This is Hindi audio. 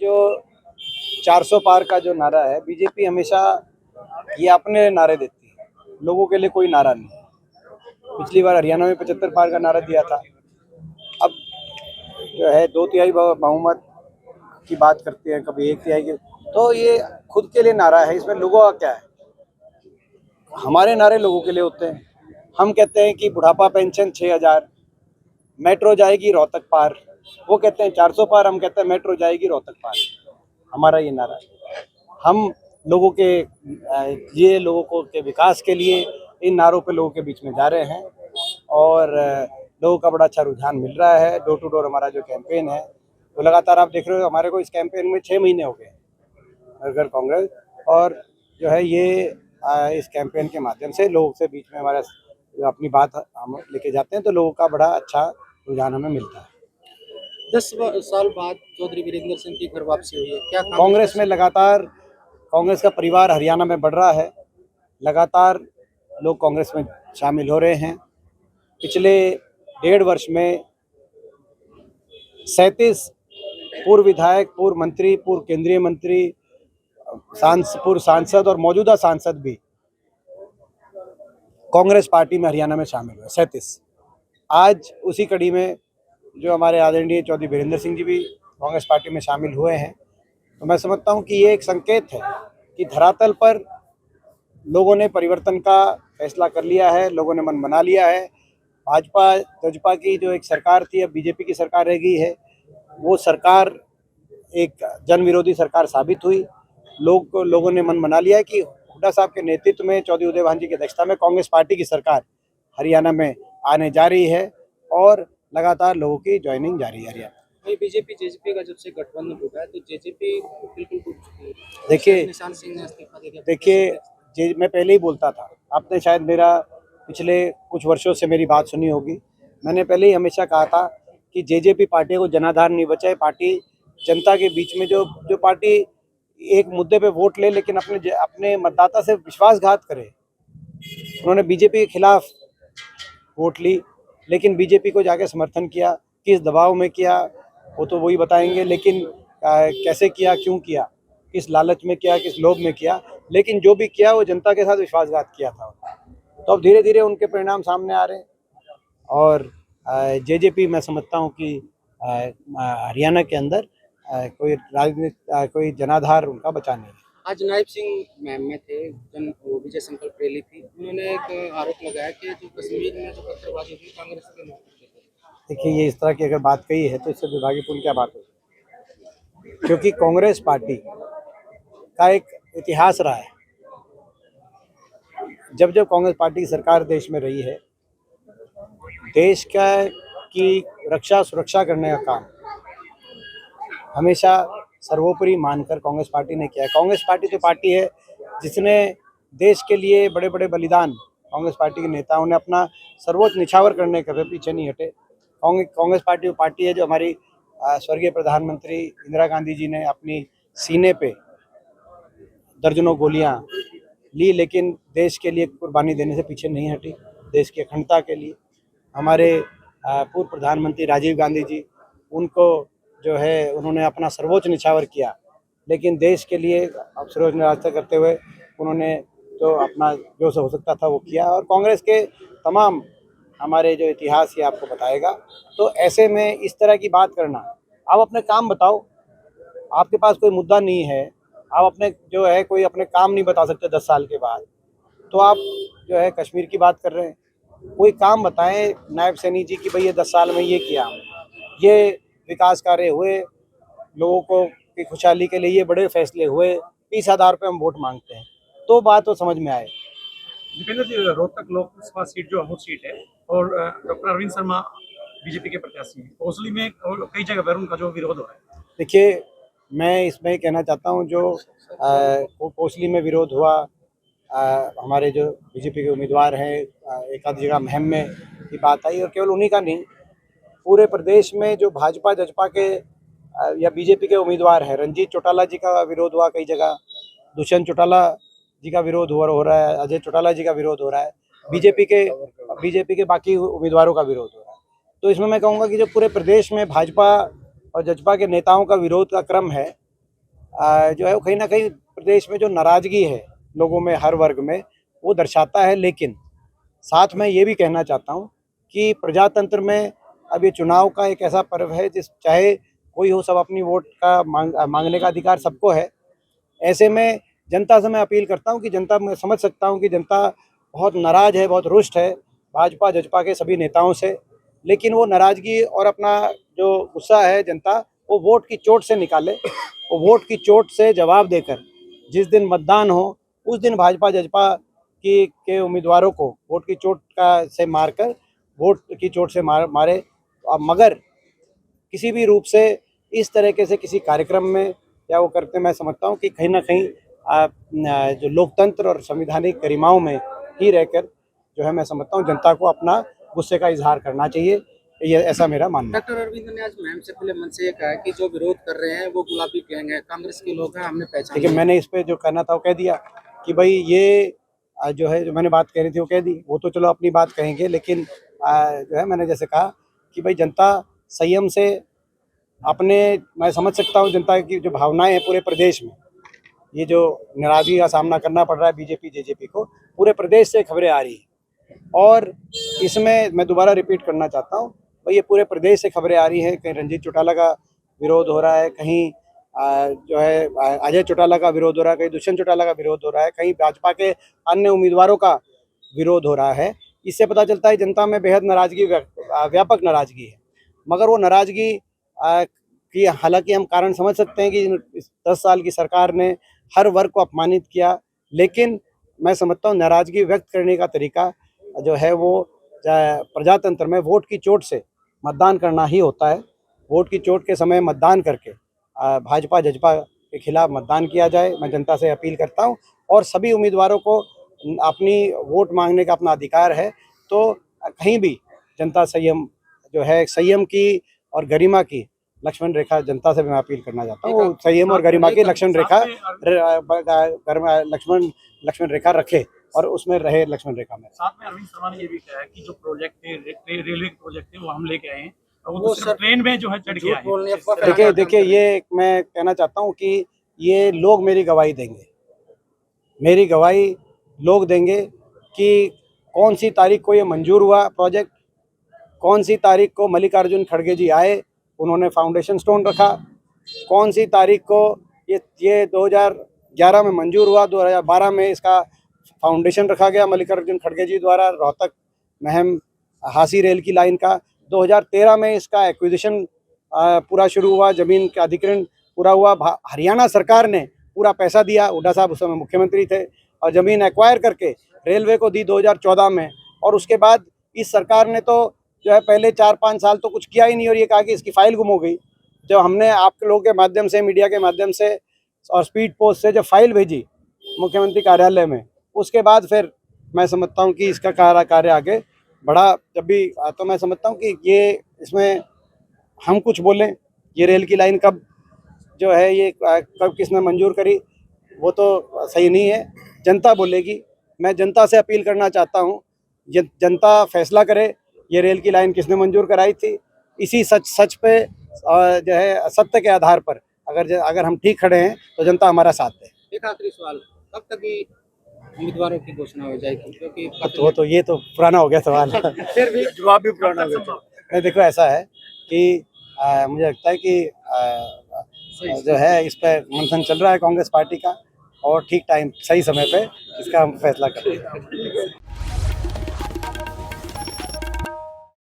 जो 400 पार का जो नारा है, बीजेपी हमेशा ये अपने नारे देती है, लोगों के लिए कोई नारा नहीं। पिछली बार हरियाणा में 75 पार का नारा दिया था। अब जो है 2/3 बहुमत की बात करते हैं, कभी 1/3 की। तो ये खुद के लिए नारा है, इसमें लोगों का क्या है? हमारे नारे लोगों के लिए होते हैं। हम कहते हैं कि बुढ़ापा पेंशन 6000, मेट्रो जाएगी रोहतक पार। वो कहते हैं 400 पार, हम कहते हैं मेट्रो जाएगी रोहतक पार। हमारा ये नारा है। हम लोगों के ये लोगों को के विकास के लिए इन नारों पे लोगों के बीच में जा रहे हैं और लोगों का बड़ा अच्छा रुझान मिल रहा है। डोर टू डोर हमारा जो कैंपेन है वो लगातार आप देख रहे हो। हमारे को इस कैंपेन में 6 महीने हो गए अगर कांग्रेस, और जो है ये इस कैंपेन के माध्यम से लोगों से बीच में हमारा अपनी बात हम लेके जाते हैं, तो लोगों का बड़ा अच्छा रुझान हमें मिलता है। 10 साल बाद चौधरी वीरेंद्र सिंह की घर वापसी हुई है, क्या कांग्रेस में लगातार कांग्रेस का परिवार हरियाणा में बढ़ रहा है। लगातार लोग कांग्रेस में शामिल हो रहे हैं। पिछले 1.5 वर्ष में 37 पूर्व विधायक, पूर्व मंत्री, पूर्व केंद्रीय मंत्री, पूर्व सांसद और मौजूदा सांसद भी कांग्रेस पार्टी में हरियाणा में शामिल हुए। 37। आज उसी कड़ी में जो हमारे आदरणीय चौधरी वीरेंद्र सिंह जी भी कांग्रेस पार्टी में शामिल हुए हैं। तो मैं समझता हूं कि ये एक संकेत है कि धरातल पर लोगों ने परिवर्तन का फैसला कर लिया है, लोगों ने मन बना लिया है। भाजपा की जो एक सरकार थी, अब बीजेपी की सरकार रह गई है। वो सरकार एक जन विरोधी सरकार साबित हुई। लोगों ने मन बना लिया है कि हुड्डा साहब के नेतृत्व में, चौधरी उदय भान जी की अध्यक्षता में कांग्रेस पार्टी की सरकार हरियाणा में आने जा रही है और लगातार लोगों की ज्वाइनिंग जारी है हरियाणा। बीजेपी जेजेपी का जब से गठबंधन टूटा है तो जेजेपी बिल्कुल टूट चुकी है। देखिए निशान सिंह ने इस्तीफा दे दिया। देखिए मैं पहले ही बोलता था, आपने शायद मेरा पिछले कुछ वर्षों से मेरी बात सुनी होगी। मैंने पहले ही हमेशा कहा था कि जेजेपी पार्टी को जनाधार नहीं बचा है। पार्टी जनता के बीच में जो पार्टी एक मुद्दे पे वोट ले लेकिन अपने मतदाता से विश्वासघात करे। उन्होंने बीजेपी के खिलाफ वोट ली, लेकिन बीजेपी को जाके समर्थन किया। किस दबाव में किया वो तो वही बताएंगे, लेकिन कैसे किया, क्यों किया, किस लालच में किया, किस लोभ में किया, लेकिन जो भी किया वो जनता के साथ विश्वासघात किया था। तो अब धीरे धीरे उनके परिणाम सामने आ रहे हैं और जेजेपी मैं समझता हूँ कि हरियाणा के अंदर कोई जनाधार उनका बचा नहीं है। आज नायब सिंह मैम में थे, विजय संकल्प रैली थी। उन्होंने एक आरोप लगाया कि जो कश्मीर में जो पत्थरबाजी हुई कांग्रेस के नेतृत्व में। देखिए ये इस तरह की अगर बात कही है तो इससे दुर्भाग्यपूर्ण क्या बात होगी, क्योंकि कांग्रेस पार्टी का एक इतिहास रहा है। जब जब कांग्रेस पार्टी की सरकार देश में रही है, देश की रक्षा सुरक्षा करने का काम हमेशा सर्वोपरि मानकर कांग्रेस पार्टी ने किया है। कांग्रेस पार्टी तो पार्टी है जिसने देश के लिए बड़े बड़े बलिदान, कांग्रेस पार्टी के नेताओं ने अपना सर्वोच्च निछावर करने के पीछे नहीं हटे। कांग्रेस पार्टी वो पार्टी है जो हमारी स्वर्गीय प्रधानमंत्री इंदिरा गांधी जी ने अपनी सीने पे दर्जनों गोलियां ली, लेकिन देश के लिए कुर्बानी देने से पीछे नहीं हटी। देश की अखंडता के लिए हमारे पूर्व प्रधानमंत्री राजीव गांधी जी, उनको जो है उन्होंने अपना सर्वोच्च निछावर किया, लेकिन देश के लिए सर्वोच्च निछावर करते हुए उन्होंने तो अपना जो हो सकता था वो किया। और कांग्रेस के तमाम हमारे जो इतिहास ये आपको बताएगा। तो ऐसे में इस तरह की बात करना, आप अपने काम बताओ। आपके पास कोई मुद्दा नहीं है, आप अपने जो है कोई अपने काम नहीं बता सकते 10 साल के बाद, तो आप जो है कश्मीर की बात कर रहे हैं। कोई काम बताएं नायब सैनी जी की भाई ये 10 साल में ये किया, ये विकास कार्य हुए, लोगों को की खुशहाली के लिए ये बड़े फैसले हुए, इस आधार पे हम वोट मांगते हैं, तो बात तो समझ में आए। दीपेंद्र जी, रोहतक लोकसभा सीट जो अहूत सीट है और डॉक्टर अरविंद शर्मा बीजेपी के प्रत्याशी हैं, कोसली में और कई जगह पर उनका जो विरोध हो रहा है। देखिए मैं इसमें कहना चाहता हूँ, जो कोसली में विरोध हुआ, हमारे जो बीजेपी के उम्मीदवार हैं, एक आधी जगह मुहिम में की बात आई, और केवल उन्हीं का नहीं, पूरे प्रदेश में जो भाजपा जजपा के या बीजेपी के उम्मीदवार हैं, रंजीत चौटाला जी का विरोध हुआ कई जगह, दुष्यंत चौटाला जी का विरोध हो रहा है, अजय चौटाला जी का विरोध हो रहा है, बीजेपी के बाकी उम्मीदवारों का विरोध हो रहा है। तो इसमें मैं कहूँगा कि जो पूरे प्रदेश में भाजपा और जजपा के नेताओं का विरोध का क्रम है, जो है वो कहीं ना कहीं प्रदेश में जो नाराजगी है लोगों में हर वर्ग में वो दर्शाता है। लेकिन साथ में ये भी कहना चाहता हूँ कि प्रजातंत्र में अब ये चुनाव का एक ऐसा पर्व है जिस चाहे कोई हो, सब अपनी वोट का मांगने का अधिकार सबको है। ऐसे में जनता से मैं अपील करता हूँ कि जनता, मैं समझ सकता हूँ कि जनता बहुत नाराज है, बहुत रुष्ट है भाजपा जजपा के सभी नेताओं से, लेकिन वो नाराजगी और अपना जो गुस्सा है जनता वो वोट की चोट से निकाले। वो वोट की चोट से जवाब देकर जिस दिन मतदान हो उस दिन भाजपा जजपा की के उम्मीदवारों को वोट की चोट का से मारकर वोट की चोट से मारे। अब मगर किसी भी रूप से इस तरीके से किसी कार्यक्रम में या वो करते, मैं समझता हूँ कि कहीं ना कहीं जो लोकतंत्र और संवैधानिक गरिमाओं में ही रहकर जो है मैं समझता हूँ जनता को अपना गुस्से का इजहार करना चाहिए। ये ऐसा मेरा मानना है। डॉक्टर अरविंद ने आज मैम से खुले मन से ये कहा कि जो विरोध कर रहे हैं वो गुलाबी गैंग है, कांग्रेस के लोग हैं, हमने पहचान देखिए, मैंने इस पे जो कहना था वो कह दिया कि भाई ये जो है जो मैंने बात कही थी वो कह दी। वो तो चलो अपनी बात कहेंगे, लेकिन जो है मैंने जैसे कहा कि भाई जनता संयम से अपने, मैं समझ सकता हूँ जनता की जो भावनाएं हैं पूरे प्रदेश में, ये जो नाराजगी का सामना करना पड़ रहा है बीजेपी जेजेपी को, पूरे प्रदेश से खबरें आ रही हैं। और इसमें मैं दोबारा रिपीट करना चाहता हूँ भाई, ये पूरे प्रदेश से खबरें आ रही हैं। कहीं रणजीत चौटाला का विरोध हो रहा है, कहीं जो है अजय चौटाला का विरोध हो रहा है, कहीं दुष्यंत चौटाला का विरोध हो रहा है, कहीं भाजपा के अन्य उम्मीदवारों का विरोध हो रहा है। इससे पता चलता है जनता में बेहद नाराजगी, व्यापक नाराजगी है। मगर वो नाराजगी की हालांकि हम कारण समझ सकते हैं कि इस 10 साल की सरकार ने हर वर्ग को अपमानित किया, लेकिन मैं समझता हूँ नाराजगी व्यक्त करने का तरीका जो है वो प्रजातंत्र में वोट की चोट से मतदान करना ही होता है। वोट की चोट के समय मतदान करके भाजपा जजपा के खिलाफ मतदान किया जाए, मैं जनता से अपील करता हूँ। और सभी उम्मीदवारों को अपनी वोट मांगने का अपना अधिकार है, तो कहीं भी जनता संयम जो है, संयम की और गरिमा की लक्ष्मण रेखा जनता से मैं अपील करना चाहता हूँ। वो संयम और गरिमा की लक्ष्मण रेखा लक्ष्मण रेखा रखे और उसमें रहे लक्ष्मण रेखा में। साथ में अरविंद शर्मा ने ये भी कहा है कि जो प्रोजेक्ट थे, रेलवे के प्रोजेक्ट थे, वो हम लेके आए हैं और वो तो सिर्फ ट्रेन में जो है चढ़ के आए हैं। देखिए ये मैं कहना चाहता हूँ कि ये लोग मेरी गवाही देंगे, मेरी गवाही लोग देंगे कि कौन सी तारीख को ये मंजूर हुआ प्रोजेक्ट, कौन सी तारीख को मल्लिकार्जुन खड़गे जी आए, उन्होंने फाउंडेशन स्टोन रखा, कौन सी तारीख को ये 2011 में मंजूर हुआ, 2012 में इसका फाउंडेशन रखा गया मल्लिकार्जुन खड़गे जी द्वारा रोहतक महम हासी रेल की लाइन का, 2013 में इसका एक्विजिशन पूरा शुरू हुआ, ज़मीन का अधिग्रहण पूरा हुआ। हरियाणा सरकार ने पूरा पैसा दिया, हुड्डा साहब उस समय मुख्यमंत्री थे, और ज़मीन एक्वायर करके रेलवे को दी 2014 में। और उसके बाद इस सरकार ने तो जो है पहले 4-5 साल तो कुछ किया ही नहीं, और ये कहा कि इसकी फाइल गुम हो गई। जब हमने आप लोगों के माध्यम से, मीडिया के माध्यम से और स्पीड पोस्ट से जब फाइल भेजी मुख्यमंत्री कार्यालय में, उसके बाद फिर मैं समझता हूँ कि इसका कार्य आगे बढ़ा। जब भी तो मैं समझता हूँ कि ये इसमें हम कुछ बोलें, ये रेल की लाइन कब जो है ये कब किसने मंजूर करी, वो तो सही नहीं है, जनता बोलेगी। मैं जनता से अपील करना चाहता हूँ, जनता फैसला करे ये रेल की लाइन किसने मंजूर कराई थी। इसी सच पे जो है सत्य के आधार पर अगर हम ठीक खड़े हैं तो जनता हमारा साथ दे। एक आखिरी सवाल, कब तक ये उम्मीदवारों की घोषणा हो जाएगी? क्योंकि तो ये तो पुराना हो गया सवाल फिर भी जवाब भी पुराना हो गया। देखो ऐसा है कि मुझे लगता है कि जो है इस पर मंथन चल रहा है कांग्रेस पार्टी का, और ठीक टाइम सही समय पे इसका हम फैसला करेंगे।